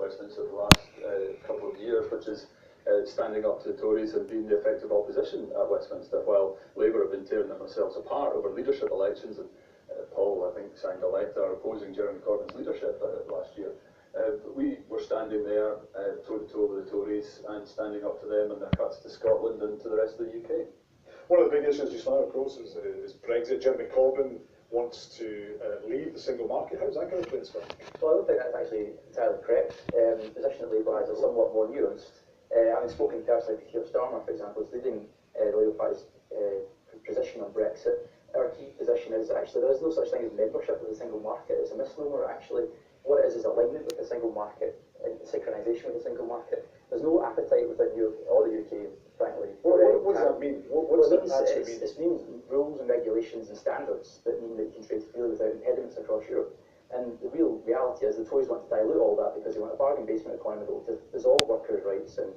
Westminster for the last couple of years, which is standing up to the Tories and being the effective opposition at Westminster, while Labour have been tearing themselves apart over leadership elections. And Paul, I think, signed a letter opposing Jeremy Corbyn's leadership last year. But we were standing there toe-to-toe with the Tories and standing up to them and their cuts to Scotland and to the rest of the UK. One of the big issues just now, of course, is Brexit. Jeremy Corbyn wants to leave the single market. How does that going to play in Scotland? Well, I don't think that's actually entirely correct. The position that Labour has is somewhat more nuanced. Having spoken personally to Keir Starmer, for example, is leading the Labour Party's position on Brexit. Our key position is actually there is no such thing as membership of the single market. It's a misnomer. Actually, what it is alignment with the single market and synchronisation with the single market. There's no appetite within Europe or the UK, frankly. What does that mean? What does that actually mean? It means rules and regulations and standards that mean that you can trade freely without impediments across Europe. And the real reality is the Tories want to dilute all that because they want a bargain basement economy that will dissolve workers' rights and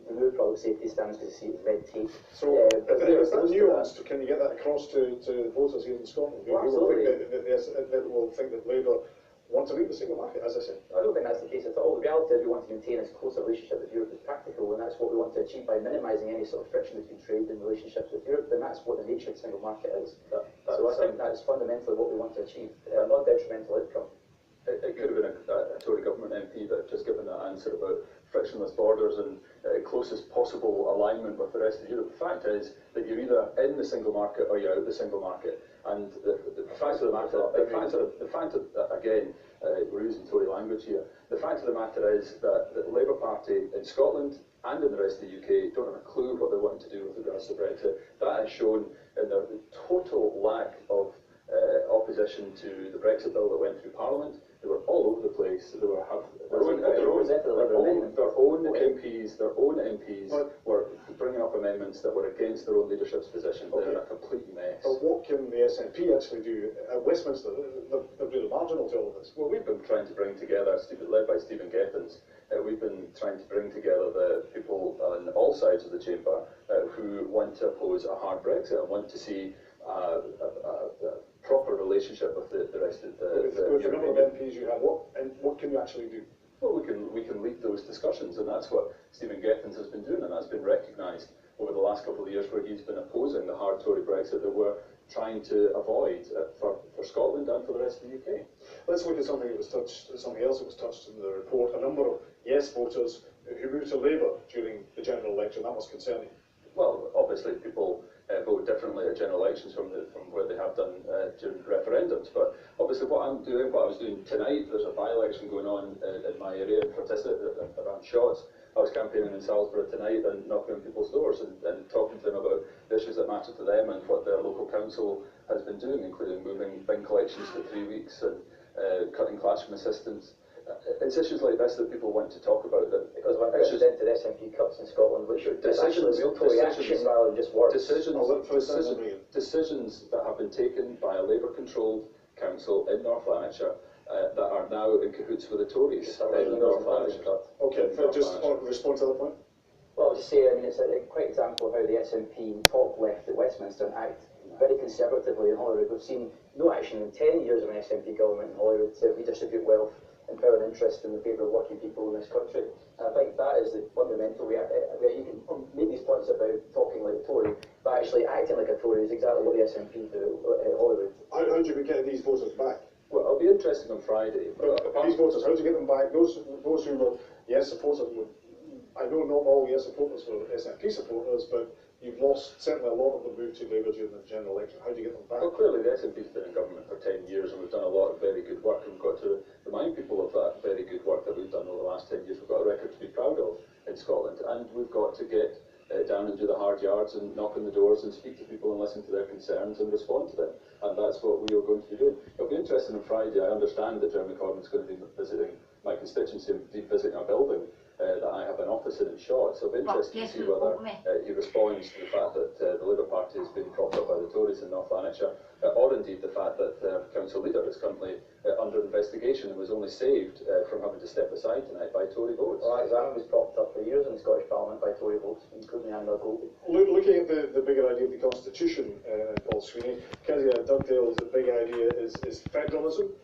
remove product safety standards because they see it as red tape. So if that's nuanced, can you get that across to voters here in Scotland? Well, absolutely. That will think that Labour want to leave the single market, as I said. I don't think that's the case at all. The reality is we want to maintain as close a relationship with Europe as practical, and that's what we want to achieve by minimising any sort of friction between trade and relationships with Europe, and that's what the nature of the single market is. So I think that's fundamentally what we want to achieve, a non-detrimental outcome. It could have been a Tory government MP that had just given that answer about frictionless borders and closest possible alignment with the rest of Europe. The fact is that you're either in the single market or you're out of the single market. And the fact of the matter, again, we're using Tory language here. The fact of the matter is that the Labour Party in Scotland and in the rest of the UK don't have a clue what they're wanting to do with regards to Brexit. That is shown in the total lack of opposition to the Brexit bill that went through Parliament. They were all over the place. They were their own MPs were bringing up amendments that were against their own leadership's position. Okay. They're a complete mess. But what can the SNP actually do at Westminster? They're really marginal to all of this. Well, we've been trying to bring together, led by Stephen Gethin, we've been trying to bring together the people on all sides of the chamber who want to oppose a hard Brexit and want to see a proper relationship with the rest of the With the number of MPs you have, what can you actually do? Well, we can lead those discussions, and that's what Stephen Gethin has been doing, and that's been recognised over the last couple of years where he's been opposing the hard Tory Brexit that we're trying to avoid for Scotland and for the rest of the UK. Let's look at something else that was touched in the report. A number of yes voters who moved to Labour during the general election. That must concern you. Well, obviously people vote differently at general elections from where they have done during referendums. But obviously what I was doing tonight, there's a by-election going on in my area in Fratistic around Shotts. I was campaigning in Salisbury tonight and knocking on people's doors and talking to them about the issues that matter to them and what their local council has been doing, including moving bin collections to 3 weeks and cutting classroom assistants. It's issues like this that people want to talk about. Because of unprecedented SNP cuts in Scotland, which are actually real Tory action rather than just words. Decisions that have been taken by a Labour-controlled council in North Lanarkshire that are now in cahoots with the Tories in North Lanarkshire. Okay, just respond to that point. Well, I'll just say, I mean, it's a great example of how the SNP top left at Westminster act very conservatively in Holyrood. We've seen no action in 10 years of an SNP government in Holyrood to redistribute wealth, empower and interest in the favour of working people in this country. And I think that is the fundamental where you can make these points about talking like a Tory, but actually acting like a Tory is exactly what the SNP do at Holyrood. How do we get these voters back? Well, it'll be interesting on Friday. These voters, how do you get them back? Those who were yes supporters would. I know not all yes supporters were SNP supporters, but you've lost, certainly a lot of them moved to Labour during the general election. How do you get them back? Well, clearly the SNP's been in government for 10 years and we've done a lot of very good work, and we've got to remind people of that very good work that we've done over the last 10 years. We've got a record to be proud of in Scotland, and we've got to get down and do the hard yards and knock on the doors and speak to people and listen to their concerns and respond to them, and that's what we are going to be doing. It'll be interesting on Friday. I understand that Jeremy Corbyn's going to be visiting my constituency and be visiting a building that I have an office in Shotts. So it'll be interesting to see whether he responds to the fact that the Labour Party has been propped up by the Tories in North Lanarkshire, or indeed the fact that their council leader is currently under investigation and was only saved from having to step aside tonight by Tory votes. Well, Alexander was propped up for years in the Scottish Parliament by Tory votes, including Anna Goldie. Looking at the bigger idea of the Constitution, Paul Sweeney, Kezia Dugdale's big idea is federalism.